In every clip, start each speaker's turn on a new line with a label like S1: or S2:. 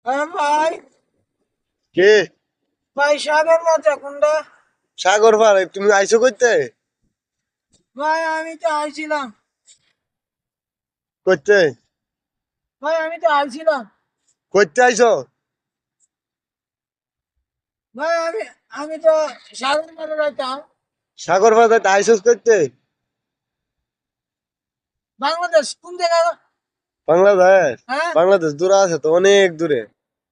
S1: হ্যাঁ ভাই।
S2: কে?
S1: ভাই সাগর মাথা কোনটা?
S2: সাগর পার তুমি আইছো করতে?
S1: ভাই আমি তো আইছিলাম।
S2: করতে?
S1: ভাই আমি তো আইছিলাম।
S2: করতে আইছো?
S1: ভাই আমি তো সাগর মাথা যাইতাম।
S2: সাগর পার আইছো করতে?
S1: বাংলাদেশ কোন জায়গা?
S2: বাংলাদেশ?
S1: হ্যাঁ
S2: বাংলাদেশ দূরে আছে তো, অনেক দূরে।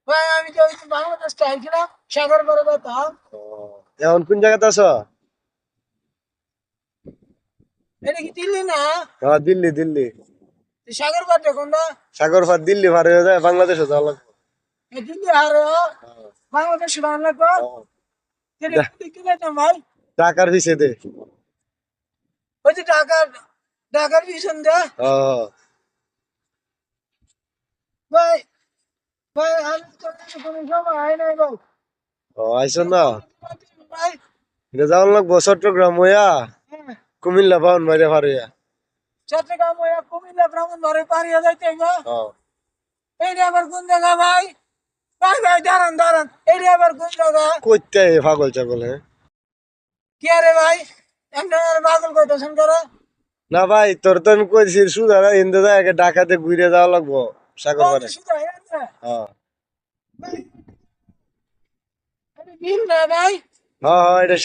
S1: ভাই আমি তো ওই বাংলাদেশ আইছিলাম সাগর মাথা যাইতাম।
S2: ও, এখন কোন জায়গাতে আছো?
S1: এটা কি দিল্লি না?
S2: হ্যাঁ, দিল্লি দিল্লি।
S1: সাগর মাথা কোনটা?
S2: সাগর পার দিল্লি পার হয়ে যায় বাংলাদেশে যাওয়া লাগবে।
S1: দিল্লি আর
S2: হ্যাঁ,
S1: বাংলাদেশ বাংলা তো
S2: হ্যাঁ।
S1: এটা কি যাইতাম ভাই?
S2: টাকার পিছে দে।
S1: ওই যে ঢাকার পিছন দে।
S2: হ্যাঁ,
S1: ভাই ভাই আমি তো কোনো সময় আই নাই ভাই।
S2: আইছো না?
S1: ভাই
S2: এটা যাওয়া লাগবো চট্টগ্রাম হইয়া
S1: হ্যাঁ,
S2: কুমিল্লা বাউন বাইরে পার হইয়া।
S1: চট্টগ্রাম হইয়া কুমিল্লা ব্রাহ্মণবাড়ি পাড়িয়ে যাইতে গো।
S2: হ্যাঁ।
S1: এইটা আবার কোন জায়গা ভাই? ভাই ভাই দাঁড়ান দাঁড়ান, এইটা আবার কোন জায়গা?
S2: করতে পাগল ছাগল, হ্যাঁ?
S1: কি আরে ভাই, এমনি পাগল করতেছেন করে?
S2: না ভাই, তোর তো আমি কইছি সুদারা ইন্দে যায় ঢাকাতে ঘুরে যাওয়া লাগবো সাগর
S1: কোন
S2: পারে।
S1: সুদা এনে?
S2: হ্যাঁ,
S1: ভাই আমি বিল না ভাই।
S2: হ্যাঁ, হ্যাঁ, এটা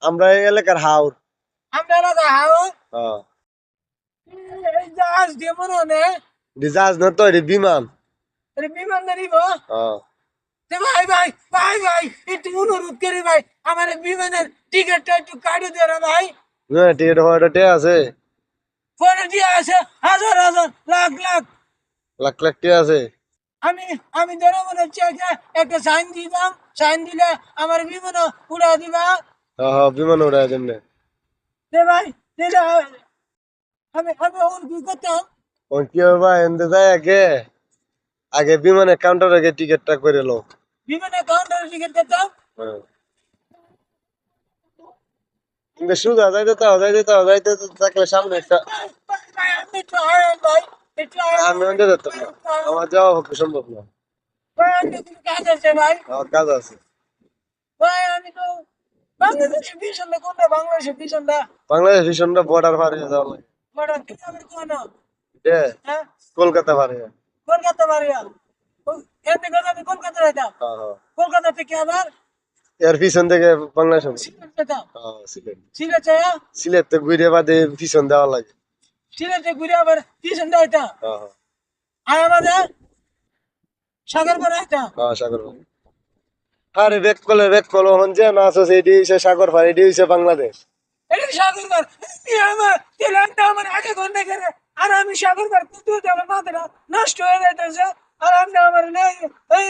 S2: আমরা এই এলাকার হাওর।
S1: আমরা এলাকা হাও।
S2: হ্যাঁ,
S1: এই জাহাজ দিয়ে মনে হয়
S2: এটা জাহাজ না তো, এটা বিমান।
S1: বিমান ধরিব।
S2: হ্যাঁ,
S1: ভাই ভাই ভাই ভাই একটু অনুরোধ করি ভাই, আমার এই বিমানের টিকিটটা একটু কাটি দে রে ভাই।
S2: না টিকিট ভাড়াটা আছে।
S1: ফোনে দিয়ে আছে হাজার হাজার লাখ লাখ।
S2: লাখ লাখ টাকা আছে।
S1: আমি আমি ধরে মনে হচ্ছে যে একটা সাইন দিতাম, সাইন দিলে আমার বিমান উড়া দিবা।
S2: হ্যাঁ, হ্যাঁ, বিমান উড়ায় জন্য।
S1: দে ভাই দিলে আমি আমি ওর কি করতাম?
S2: ও কি হবে ভাই, এনতে যায় আগে আগে বিমানের কাউন্টার আগে টিকিটটা করে লো।
S1: বিমানে কাউন্টারে টিকিট করতাম।
S2: হ্যাঁ, কিন্তু সুদা যাইতে তো থাকলে সামনে একটা।
S1: ভাই, ভাই, ভাই, আমি একটু আয়ান ভাই, একটু আয়ান
S2: আমি
S1: ভাই,
S2: অন্য যেতাম না,
S1: একটু আয়ান।
S2: আমার যাওয়া পক্ষে সম্ভব না।
S1: ভাই আমি কোনো কাজ আছে ভাই।
S2: আমার কাজ আছে।
S1: ভাই আমি তো বাংলাদেশের পিছনটা কোনটা? বাংলাদেশের পিছনটা
S2: বাংলাদেশ ভীষণটা বর্ডার পার হয়ে যাওয়া লাগে।
S1: বড় কি আমার কোন?
S2: এ,
S1: হ্যাঁ
S2: কলকাতা পার হয়ে।
S1: কলকাতা বাড়িয়া। এতে কথা আমি কলকাতা যাইতাম।
S2: হ্যাঁ, হ্যাঁ।
S1: কলকাতা থেকে আবার
S2: এর পিছন থেকে বাংলাদেশ হবে।
S1: সিলেট যেতাম।
S2: হ্যাঁ, সিলেট।
S1: সিলেট যাইয়া
S2: সিলেট তো ঘুরে বাদে পিছন দেওয়া লাগে।
S1: সিলেটে ঘুরে আবার পিছনটা যাইতাম।
S2: হ্যাঁ, হ্যাঁ,
S1: আর আমাদের সাগর পাড়া যাইতাম।
S2: হ্যাঁ, সাগর পার। আরে ব্যাক কল হন যে না আছে এটি হইছে সাগর পার, এটি হইছে বাংলাদেশ।
S1: এটা সাগর পার। আমার তেলানটা আমার আগে ঘন্টা গেলে আর আমি সাগর পার করতে করতে আমার মাথাটা নষ্ট হয়ে যাইতেছে। আর আপনি আমার নেই এই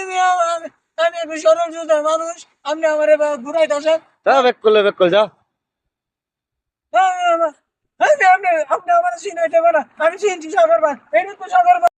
S1: আমি একটু সরল সুন্দর মানুষ, আপনি আমার এবার ঘুরাইতেছেন।
S2: হ্যাঁ, ব্যাক কল যা।
S1: আপনি আপনি আপনি আমার চিনাইতে পারেন, আমি চিনছি সাগর পার, এটা তো সাগর পার।